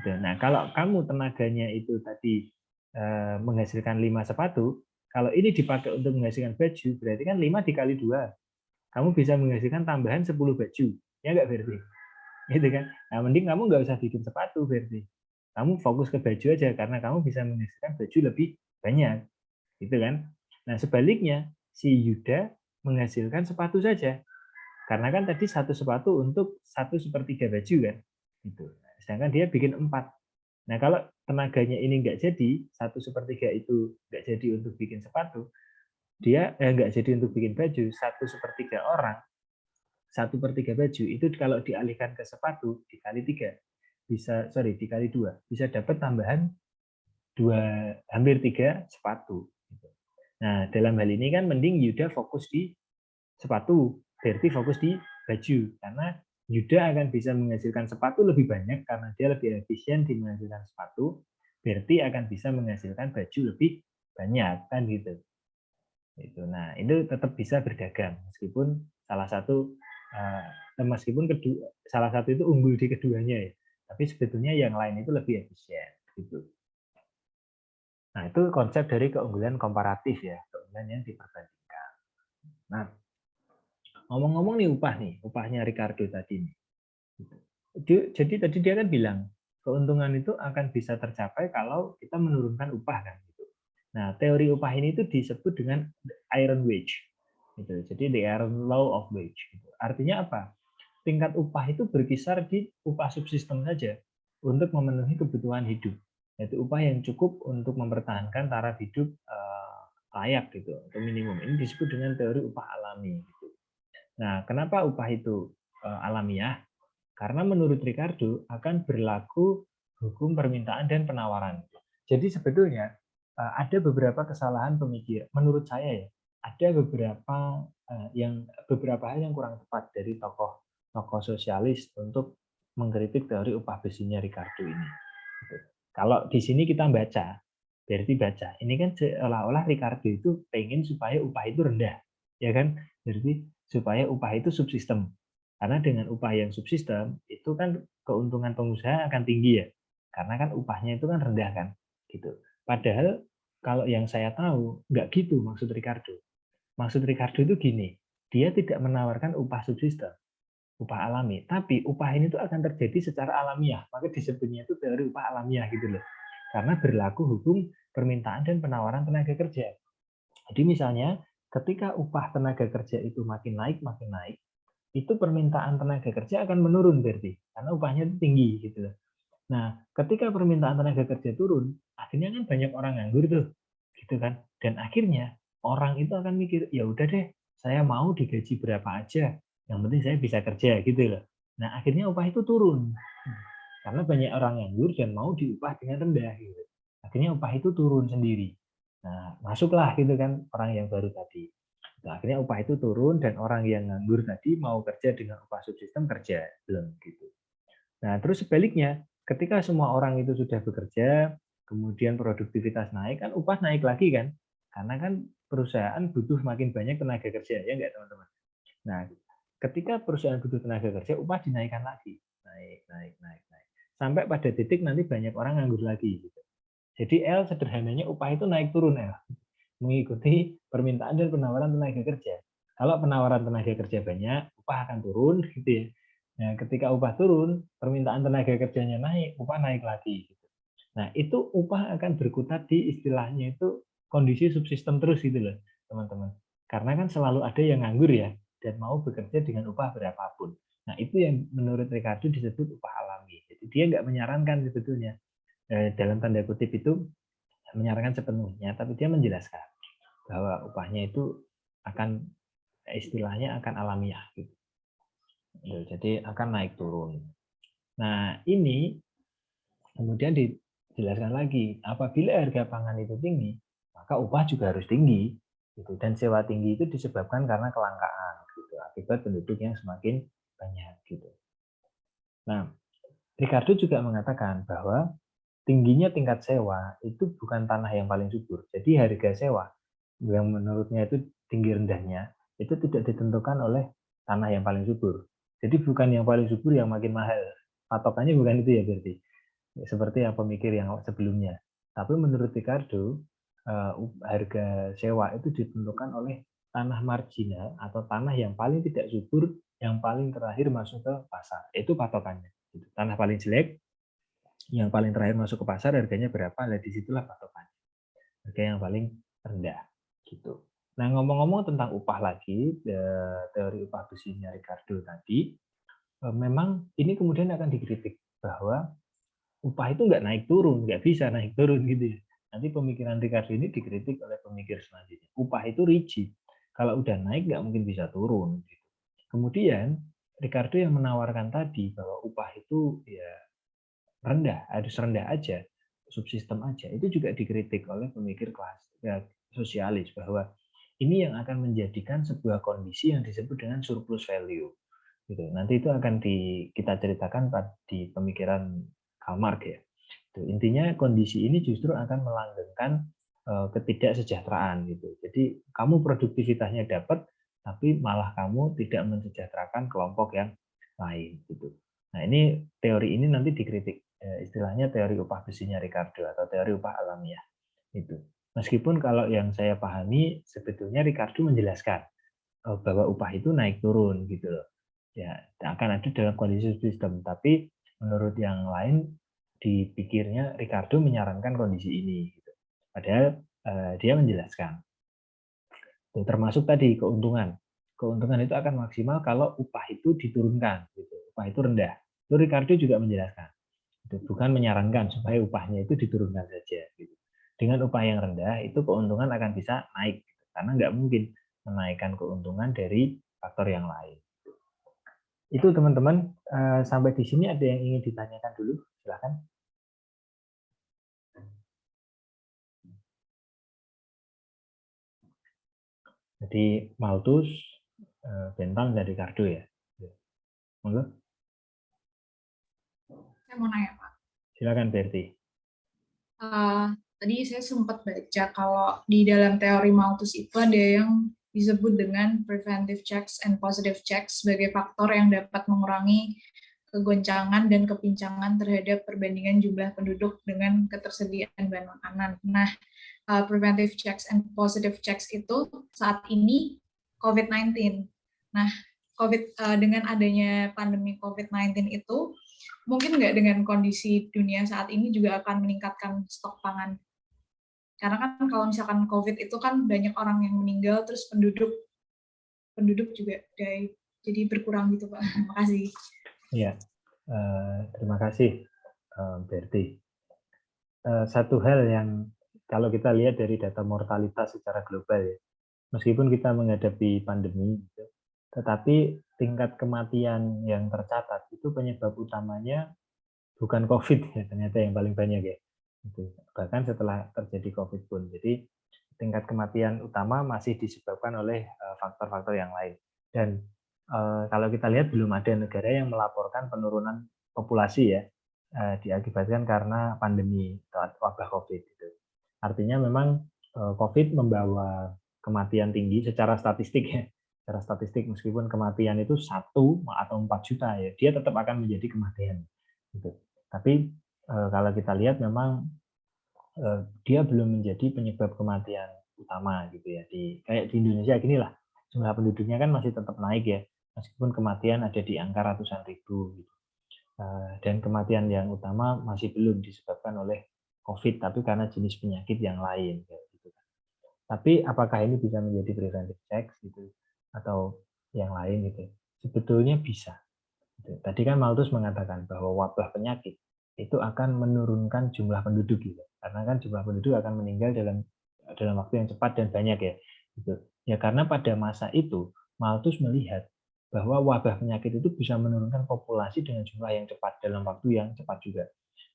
Nah, kalau kamu tenaganya itu tadi menghasilkan 5 sepatu, kalau ini dipakai untuk menghasilkan baju, berarti kan 5 dikali 2. Kamu bisa menghasilkan tambahan 10 baju. Ya nggak, Berti? Gitu kan? Nah, mending kamu nggak usah bikin sepatu, Berti. Kamu fokus ke baju aja, karena kamu bisa menghasilkan baju lebih banyak. Gitu kan? Nah, sebaliknya, si Yuda menghasilkan sepatu saja. Karena kan tadi 1 sepatu untuk 1/3 baju kan? Gitu. Sedangkan dia bikin 4. Nah, kalau tenaganya ini nggak jadi, 1/3 itu nggak jadi untuk bikin sepatu, dia nggak jadi untuk bikin baju, 1/3 orang, 1/3 baju itu kalau dialihkan ke sepatu dikali 3 dikali 2 bisa dapat tambahan hampir 3 sepatu. Nah, dalam hal ini kan mending Yuda fokus di sepatu, Berti fokus di baju, karena Yuda akan bisa menghasilkan sepatu lebih banyak karena dia lebih efisien di menghasilkan sepatu, berarti akan bisa menghasilkan baju lebih banyak, kan gitu. Itu. Nah, itu tetap bisa berdagang meskipun salah satu itu unggul di keduanya ya. Tapi sebetulnya yang lain itu lebih efisien gitu. Nah, itu konsep dari keunggulan komparatif ya, keunggulan yang diperbandingkan. Nah, ngomong-ngomong nih upahnya Ricardo tadi nih. Jadi tadi dia kan bilang keuntungan itu akan bisa tercapai kalau kita menurunkan upah kan gitu. Nah, teori upah ini itu disebut dengan iron wage. Gitu. Jadi the iron law of wage. Gitu. Artinya apa? Tingkat upah itu berkisar di upah subsistem saja untuk memenuhi kebutuhan hidup. Yaitu upah yang cukup untuk mempertahankan taraf hidup layak gitu atau minimum. Ini disebut dengan teori upah alami. Gitu. Nah, kenapa upah itu alamiah? Karena menurut Ricardo akan berlaku hukum permintaan dan penawaran. Jadi sebetulnya ada beberapa kesalahan pemikir. Menurut saya ya, ada beberapa hal yang kurang tepat dari tokoh sosialis untuk mengkritik teori upah besinya Ricardo ini. Kalau di sini kita baca, berarti baca. Ini kan seolah-olah Ricardo itu pengen supaya upah itu rendah, ya kan? Berarti supaya upah itu subsistem. Karena dengan upah yang subsistem itu kan keuntungan pengusaha akan tinggi ya. Karena kan upahnya itu kan rendah kan, gitu. Padahal kalau yang saya tahu nggak gitu maksud Ricardo. Maksud Ricardo itu gini, dia tidak menawarkan upah subsistem, upah alami, tapi upah ini tuh akan terjadi secara alamiah. Maka disebutnya itu teori upah alamiah gitu loh. Karena berlaku hukum permintaan dan penawaran tenaga kerja. Jadi misalnya ketika upah tenaga kerja itu makin naik, itu permintaan tenaga kerja akan menurun berarti karena upahnya itu tinggi gitu. Nah, ketika permintaan tenaga kerja turun, akhirnya kan banyak orang nganggur tuh, gitu kan. Dan akhirnya orang itu akan mikir, ya udah deh, saya mau digaji berapa aja, yang penting saya bisa kerja gitu loh. Nah, akhirnya upah itu turun. Karena banyak orang nganggur dan mau diupah dengan rendah gitu. Akhirnya upah itu turun sendiri. Nah, masuklah gitu kan orang yang baru tadi. Nah, akhirnya upah itu turun dan orang yang nganggur tadi mau kerja dengan upah subsistem kerja belum gitu. Nah, terus sebaliknya, ketika semua orang itu sudah bekerja, kemudian produktivitas naik, kan upah naik lagi kan? Karena kan perusahaan butuh makin banyak tenaga kerja, ya enggak teman-teman? Nah, ketika perusahaan butuh tenaga kerja, upah dinaikkan lagi. Naik. Sampai pada titik nanti banyak orang nganggur lagi. Gitu. Jadi L sederhananya upah itu naik turun L. Mengikuti permintaan dan penawaran tenaga kerja. Kalau penawaran tenaga kerja banyak, upah akan turun gitu ya. Nah, ketika upah turun, permintaan tenaga kerjanya naik, upah naik lagi. Gitu. Nah, itu upah akan berkutat di istilahnya itu kondisi subsistem terus gitu loh, teman-teman. Karena kan selalu ada yang nganggur ya, dan mau bekerja dengan upah berapapun. Nah, itu yang menurut Ricardo disebut upah alami. Jadi dia nggak menyarankan sebetulnya, dalam tanda kutip itu menyarankan sepenuhnya, tapi dia menjelaskan bahwa upahnya itu akan istilahnya akan alamiah gitu. Jadi akan naik turun. Nah, ini kemudian dijelaskan lagi, apabila harga pangan itu tinggi, maka upah juga harus tinggi. Gitu. Dan sewa tinggi itu disebabkan karena kelangkaan, gitu, akibat penduduk yang semakin banyak. Gitu. Nah, Ricardo juga mengatakan bahwa tingginya tingkat sewa itu bukan tanah yang paling subur. Jadi harga sewa yang menurutnya itu tinggi rendahnya itu tidak ditentukan oleh tanah yang paling subur. Jadi bukan yang paling subur yang makin mahal. Patokannya bukan itu ya berarti. Seperti yang pemikir yang sebelumnya. Tapi menurut Ricardo, harga sewa itu ditentukan oleh tanah marginal atau tanah yang paling tidak subur, yang paling terakhir masuk ke pasar. Itu patokannya. Tanah paling jelek, yang paling terakhir masuk ke pasar harganya berapa? Nah, disitulah patokannya. Harga yang paling rendah. Gitu. Nah, ngomong-ngomong tentang upah lagi, teori upah besinya Ricardo tadi, memang ini kemudian akan dikritik bahwa upah itu nggak naik turun, nggak bisa naik turun gitu ya. Nanti pemikiran Ricardo ini dikritik oleh pemikir selanjutnya. Upah itu rigid. Kalau udah naik nggak mungkin bisa turun. Gitu. Kemudian Ricardo yang menawarkan tadi bahwa upah itu ya rendah, harus rendah aja, subsistem aja, itu juga dikritik oleh pemikir sosialis bahwa ini yang akan menjadikan sebuah kondisi yang disebut dengan surplus value. Gitu. Nanti itu akan kita ceritakan di pemikiran Karl Marx ya. Tuh, intinya kondisi ini justru akan melanggengkan ketidaksejahteraan gitu. Jadi kamu produktivitasnya dapat, tapi malah kamu tidak mensejahterakan kelompok yang lain gitu. Nah, ini teori ini nanti dikritik, istilahnya teori upah besinya Ricardo atau teori upah alamiah itu. Meskipun kalau yang saya pahami sebetulnya Ricardo menjelaskan bahwa upah itu naik turun gitu loh. Ya, akan ada dalam kondisi sistem, tapi menurut yang lain dipikirnya Ricardo menyarankan kondisi ini gitu. Padahal dia menjelaskan. Termasuk tadi keuntungan. Keuntungan itu akan maksimal kalau upah itu diturunkan gitu. Upah itu rendah. Itu Ricardo juga menjelaskan. Bukan menyarankan supaya upahnya itu diturunkan saja gitu. Dengan upah yang rendah itu keuntungan akan bisa naik gitu. Karena nggak mungkin menaikkan keuntungan dari faktor yang lain. Itu teman-teman, sampai di sini ada yang ingin ditanyakan dulu? Silahkan. Jadi Malthus, Bentham, dan Ricardo ya. Monggo. Saya mau nanya, Pak. Silakan Berti. Tadi saya sempat baca kalau di dalam teori Malthus itu ada yang disebut dengan preventive checks and positive checks sebagai faktor yang dapat mengurangi kegoncangan dan kepincangan terhadap perbandingan jumlah penduduk dengan ketersediaan bahan makanan. Nah, preventive checks and positive checks itu saat ini COVID-19. Nah, dengan adanya pandemi COVID-19 itu, mungkin nggak dengan kondisi dunia saat ini juga akan meningkatkan stok pangan. Karena kan kalau misalkan COVID itu kan banyak orang yang meninggal, terus penduduk juga jadi berkurang gitu, Pak. Makasih. Iya, terima kasih Berti. Satu hal yang kalau kita lihat dari data mortalitas secara global ya, meskipun kita menghadapi pandemi, gitu, tetapi tingkat kematian yang tercatat itu penyebab utamanya bukan COVID ya, ternyata yang paling banyak ya. Gitu. Bahkan setelah terjadi COVID pun. Jadi tingkat kematian utama masih disebabkan oleh faktor-faktor yang lain. Dan kalau kita lihat belum ada negara yang melaporkan penurunan populasi ya diakibatkan karena pandemi atau wabah COVID. Gitu. Artinya memang COVID membawa kematian tinggi secara statistik ya. Secara statistik meskipun kematian itu 1 atau 4 juta ya, dia tetap akan menjadi kematian. Gitu. Tapi kalau kita lihat memang dia belum menjadi penyebab kematian utama gitu ya. Kayak di Indonesia gini lah, jumlah penduduknya kan masih tetap naik ya, meskipun kematian ada di angka ratusan ribu gitu. Dan kematian yang utama masih belum disebabkan oleh COVID, tapi karena jenis penyakit yang lain kayak gitu. Tapi apakah ini bisa menjadi preventive check gitu atau yang lain gitu? Sebetulnya bisa. Tadi kan Malthus mengatakan bahwa wabah penyakit itu akan menurunkan jumlah penduduk gitu. Karena kan jumlah penduduk akan meninggal dalam waktu yang cepat dan banyak ya. Gitu. Ya karena pada masa itu Malthus melihat bahwa wabah penyakit itu bisa menurunkan populasi dengan jumlah yang cepat dalam waktu yang cepat juga.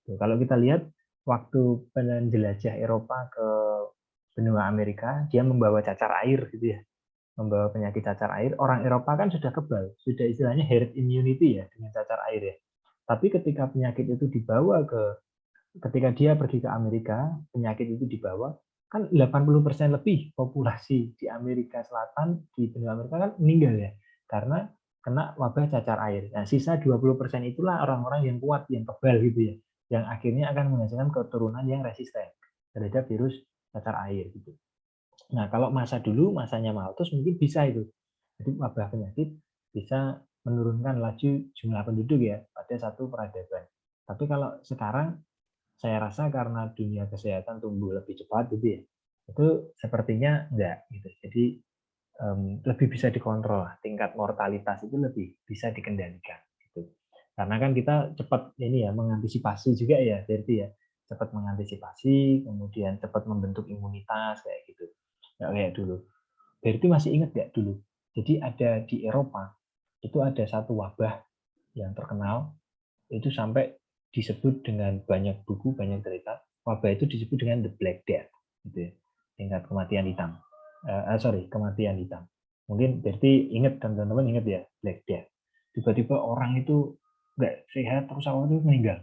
Kalau kita lihat waktu penjelajah Eropa ke benua Amerika, dia membawa cacar air gitu ya, membawa penyakit cacar air. Orang Eropa kan sudah kebal, sudah istilahnya herd immunity ya dengan cacar air ya. Tapi ketika penyakit itu dibawa ketika dia pergi ke Amerika, penyakit itu dibawa, kan 80% lebih populasi di Amerika Selatan, di benua Amerika kan meninggal ya, karena kena wabah cacar air. Nah, sisa 20% itulah orang-orang yang kuat, yang kebal gitu ya, yang akhirnya akan menghasilkan keturunan yang resisten terhadap virus cacar air gitu. Nah, kalau masa dulu, masanya Malthus mungkin bisa itu. Jadi wabah penyakit bisa menurunkan laju jumlah penduduk ya pada satu peradaban. Tapi kalau sekarang saya rasa karena dunia kesehatan tumbuh lebih cepat gitu ya, itu sepertinya enggak gitu. Jadi lebih bisa dikontrol lah. Tingkat mortalitas itu lebih bisa dikendalikan gitu. Karena kan kita cepat ini ya mengantisipasi juga ya, berarti ya cepat mengantisipasi, kemudian cepat membentuk imunitas kayak gitu. Nggak kayak dulu. Berarti masih ingat nggak dulu? Jadi ada di Eropa itu ada satu wabah yang terkenal itu sampai disebut dengan banyak buku, banyak cerita. Wabah itu disebut dengan the Black Death, gitu ya. Tingkat kematian hitam. Kematian hitam. Mungkin berarti ingat dan teman-teman ingat ya Black Death. Tiba-tiba orang itu nggak sehat terus awal itu meninggal,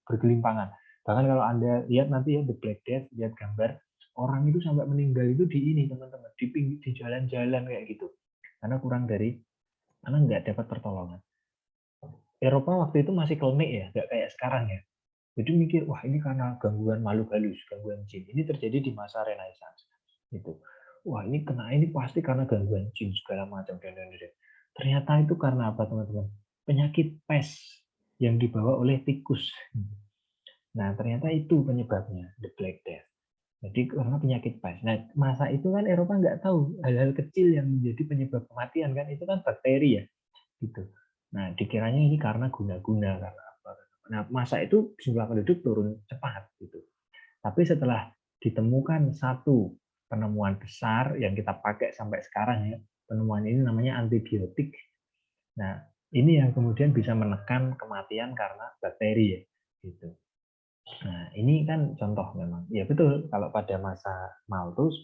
bergelimpangan. Bahkan kalau Anda lihat nanti ya The Black Death, lihat gambar orang itu sampai meninggal itu di ini teman-teman, di jalan-jalan kayak gitu. Karena nggak dapat pertolongan. Eropa waktu itu masih klinik ya, nggak kayak sekarang ya. Jadi mikir, wah ini karena gangguan makhluk halus, gangguan jin. Ini terjadi di masa Renaissance. Gitu. Wah ini pasti karena gangguan jin segala macam. Ternyata itu karena apa teman-teman? Penyakit pes yang dibawa oleh tikus. Nah ternyata itu penyebabnya, The Black Death. Jadi karena penyakit pes. Nah masa itu kan Eropa nggak tahu hal-hal kecil yang menjadi penyebab kematian kan itu kan bakteri ya. Gitu. Nah dikiranya ini karena guna-guna karena apa? Nah masa itu jumlah penduduk turun cepat gitu. Tapi setelah ditemukan satu penemuan besar yang kita pakai sampai sekarang ya, penemuan ini namanya antibiotik. Nah ini yang kemudian bisa menekan kematian karena bakteri ya. Gitu. Nah ini kan contoh memang. Ya betul kalau pada masa Malthus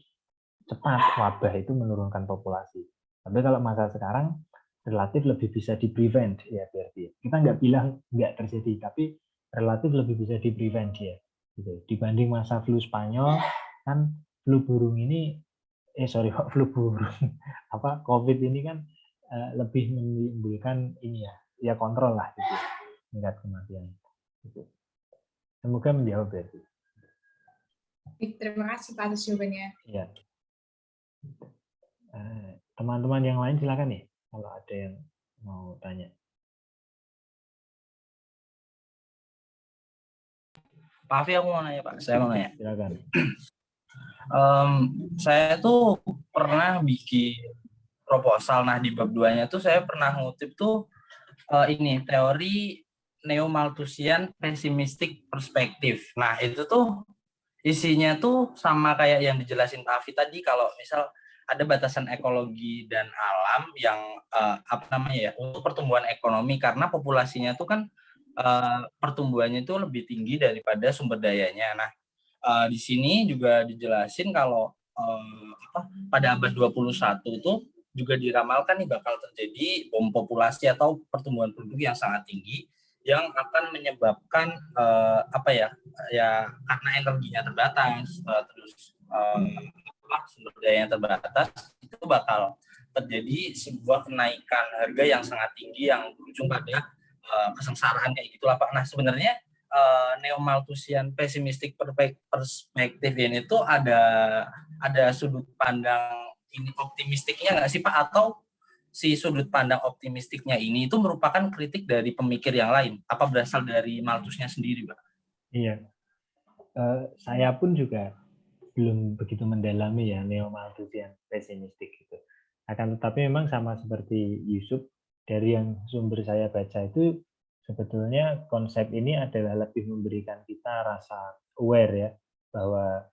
cepat wabah itu menurunkan populasi. Tapi kalau masa sekarang relatif lebih bisa di-prevent ya berarti. Kita nggak bilang nggak terjadi, tapi relatif lebih bisa di-prevent ya. Gitu. Dibanding masa flu Spanyol kan flu burung ini flu burung apa COVID ini kan lebih menimbulkan ini ya kontrol lah gitu tingkat kematian. Gitu. Semoga menjawab berarti. Terima kasih Pak atas jawabannya. Ya. Teman-teman yang lain silakan nih kalau ada yang mau tanya. Pak Afi, aku mau nanya Pak. Saya mau nanya. Silakan. Saya tuh pernah bikin proposal. Nah di bab 2-nya tuh saya pernah ngutip tuh ini teori Neo-Malthusian pessimistic perspective. Nah itu tuh isinya tuh sama kayak yang dijelasin Pak Afi tadi, kalau misal ada batasan ekologi dan alam yang untuk pertumbuhan ekonomi karena populasinya tuh kan pertumbuhannya itu lebih tinggi daripada sumber dayanya. Nah di sini juga dijelasin kalau pada abad 21 tuh juga diramalkan nih bakal terjadi bom populasi atau pertumbuhan penduduk yang sangat tinggi yang akan menyebabkan karena energinya terbatas, terus sumber daya yang terbatas, itu bakal terjadi sebuah kenaikan harga yang sangat tinggi yang berujung pada kesengsaraan kayak gitulah Pak. Nah sebenarnya Neo-Malthusian pessimistic perspektif ini tuh ada sudut pandang ini optimistiknya nggak sih Pak, atau si sudut pandang optimistiknya ini itu merupakan kritik dari pemikir yang lain? Apa berasal dari Malthusnya sendiri, Pak? Iya, saya pun juga belum begitu mendalami ya neo-Malthusian pesimistik itu. Akan tetapi memang sama seperti Yusuf, dari yang sumber saya baca itu sebetulnya konsep ini adalah lebih memberikan kita rasa aware ya bahwa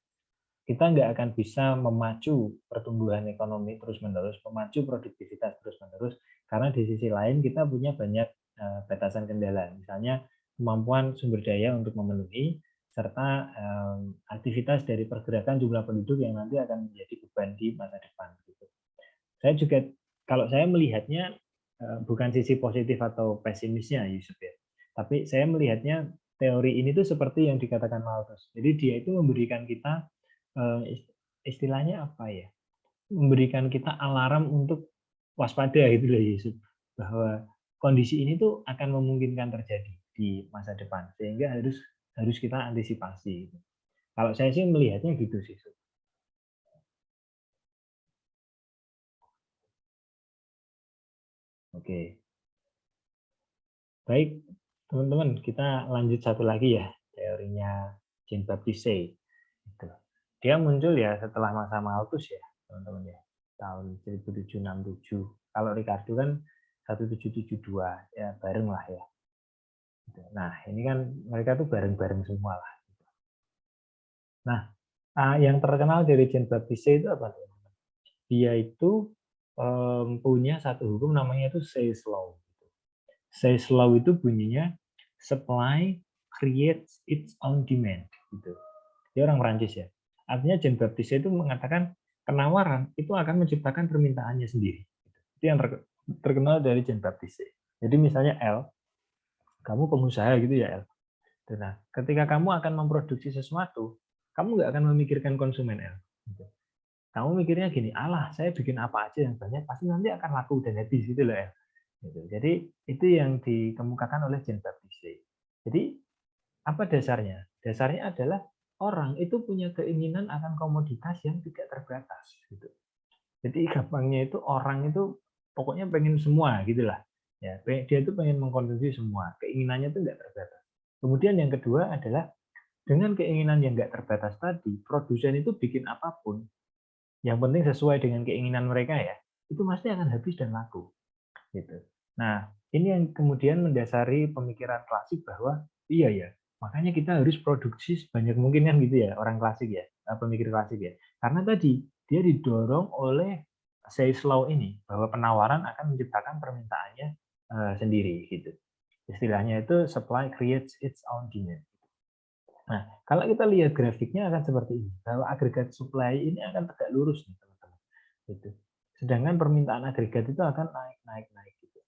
kita nggak akan bisa memacu pertumbuhan ekonomi terus-menerus, memacu produktivitas terus-menerus, karena di sisi lain kita punya banyak batasan kendala, misalnya kemampuan sumber daya untuk memenuhi, serta aktivitas dari pergerakan jumlah penduduk yang nanti akan menjadi beban di masa depan. Saya juga, kalau saya melihatnya, bukan sisi positif atau pesimisnya, Yusuf ya, tapi saya melihatnya teori ini tuh seperti yang dikatakan Malthus. Jadi dia itu memberikan kita istilahnya apa ya? Memberikan kita alarm untuk waspada gitu loh Yusuf, bahwa kondisi ini tuh akan memungkinkan terjadi di masa depan sehingga harus kita antisipasi. Kalau saya sih melihatnya gitu sih. Oke. Baik, teman-teman, kita lanjut satu lagi ya, teorinya Jean Baptiste. Dia muncul ya setelah masa Malthus ya, teman-teman ya, tahun 1767. Kalau Ricardo kan 1772, ya bareng lah ya. Nah, ini kan mereka tuh bareng-bareng semua lah. Nah, yang terkenal dari Jean Baptiste itu apa? Dia itu punya satu hukum namanya itu Say's Law. Say's Law itu bunyinya supply creates its own demand. Gitu. Dia orang Perancis ya. Artinya Jean Baptiste itu mengatakan penawaran itu akan menciptakan permintaannya sendiri. Itu yang terkenal dari Jean Baptiste. Jadi misalnya L, kamu pengusaha gitu ya L. Nah, ketika kamu akan memproduksi sesuatu, kamu nggak akan memikirkan konsumen, El. Gitu. Kamu mikirnya gini, alah saya bikin apa aja yang banyak, pasti nanti akan laku dan habis gitu loh, El. Gitu. Jadi itu yang dikemukakan oleh Jean-Baptiste. Jadi apa dasarnya? Dasarnya adalah orang itu punya keinginan akan komoditas yang tidak terbatas. Gitu. Jadi gampangnya itu orang itu pokoknya pengen semua gitulah. Ya, dia itu pengen mengkonsumsi semua. Keinginannya itu nggak terbatas. Kemudian yang kedua adalah dengan keinginan yang nggak terbatas tadi, produsen itu bikin apapun, yang penting sesuai dengan keinginan mereka ya, itu pasti akan habis dan laku. Gitu. Nah, ini yang kemudian mendasari pemikiran klasik bahwa iya ya, makanya kita harus produksi sebanyak mungkin kan gitu ya, orang klasik ya, pemikir klasik ya. Karena tadi dia didorong oleh Say's Law ini bahwa penawaran akan menciptakan permintaannya sendiri gitu. Istilahnya itu supply creates its own demand. Nah, kalau kita lihat grafiknya akan seperti ini, bahwa agregat supply ini akan tegak lurus nih teman-teman. Gitu. Sedangkan permintaan agregat itu akan naik. Gitu.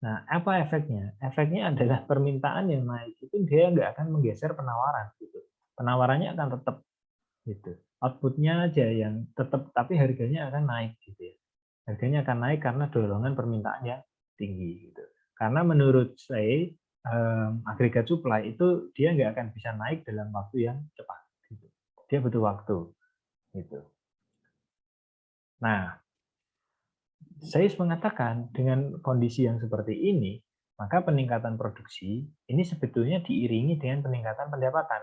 Nah, apa efeknya? Efeknya adalah permintaan yang naik itu dia nggak akan menggeser penawaran. Gitu. Penawarannya akan tetap. Gitu. Outputnya aja yang tetap, tapi harganya akan naik. Gitu ya. Harganya akan naik karena dorongan permintaan yang tinggi. Gitu. Karena menurut saya agregat supply itu dia nggak akan bisa naik dalam waktu yang cepat. Gitu. Dia butuh waktu. Gitu. Nah, saya mengatakan dengan kondisi yang seperti ini, maka peningkatan produksi ini sebetulnya diiringi dengan peningkatan pendapatan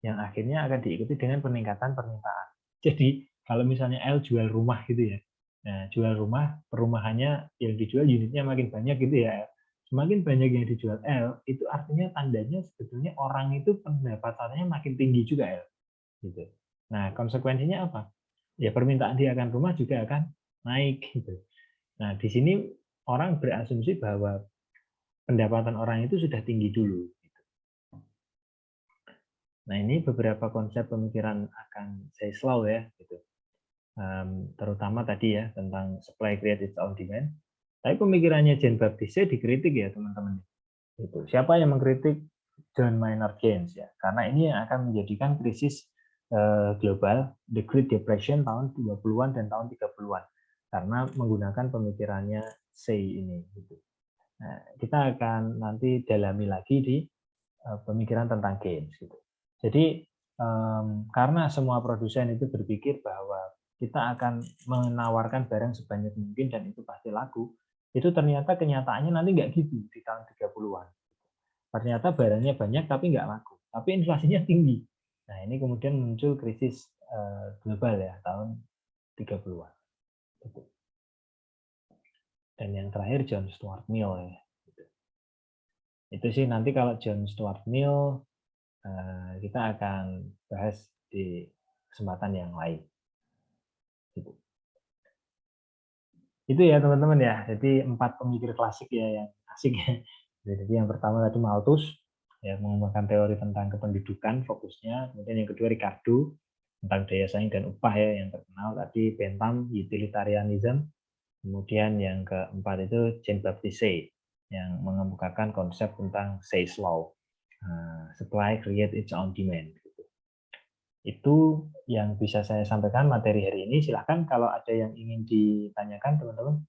yang akhirnya akan diikuti dengan peningkatan permintaan. Jadi kalau misalnya L jual rumah gitu ya, nah jual rumah, perumahannya yang dijual unitnya makin banyak gitu ya, semakin banyak yang dijual L, itu artinya tandanya sebetulnya orang itu pendapatannya makin tinggi juga L. Gitu. Nah konsekuensinya apa? Ya permintaan dia akan rumah juga akan naik gitu. Nah di sini orang berasumsi bahwa pendapatan orang itu sudah tinggi dulu. Nah ini beberapa konsep pemikiran akan Say's Law ya, gitu. Terutama tadi ya tentang supply create its own demand. Tapi pemikirannya Jean-Baptiste dikritik ya teman-teman. Itu siapa yang mengkritik? John Maynard Keynes ya, karena ini yang akan menjadikan krisis global, the Great Depression tahun 20-an dan tahun 30-an, karena menggunakan pemikirannya Say ini. Gitu. Nah, kita akan nanti dalami lagi di pemikiran tentang Keynes. Gitu. Jadi karena semua produsen itu berpikir bahwa kita akan menawarkan barang sebanyak mungkin dan itu pasti laku, itu ternyata kenyataannya nanti nggak gitu di tahun 30-an. Ternyata barangnya banyak tapi nggak laku, tapi inflasinya tinggi. Nah ini kemudian muncul krisis global ya tahun 30-an. Dan yang terakhir John Stuart Mill ya. Itu sih nanti kalau John Stuart Mill kita akan bahas di kesempatan yang lain. Gitu. Itu ya teman-teman ya. Jadi 4 pemikir klasik ya yang asik ya. Jadi yang pertama tadi Malthus ya mengembangkan teori tentang kependudukan fokusnya. Kemudian yang kedua Ricardo tentang daya saing dan upah ya yang terkenal tadi. Bentham utilitarianism. Kemudian yang keempat itu Jean-Baptiste yang mengemukakan konsep tentang Say's Law. Supply create its own demand. Itu yang bisa saya sampaikan materi hari ini. Silahkan kalau ada yang ingin ditanyakan teman-teman.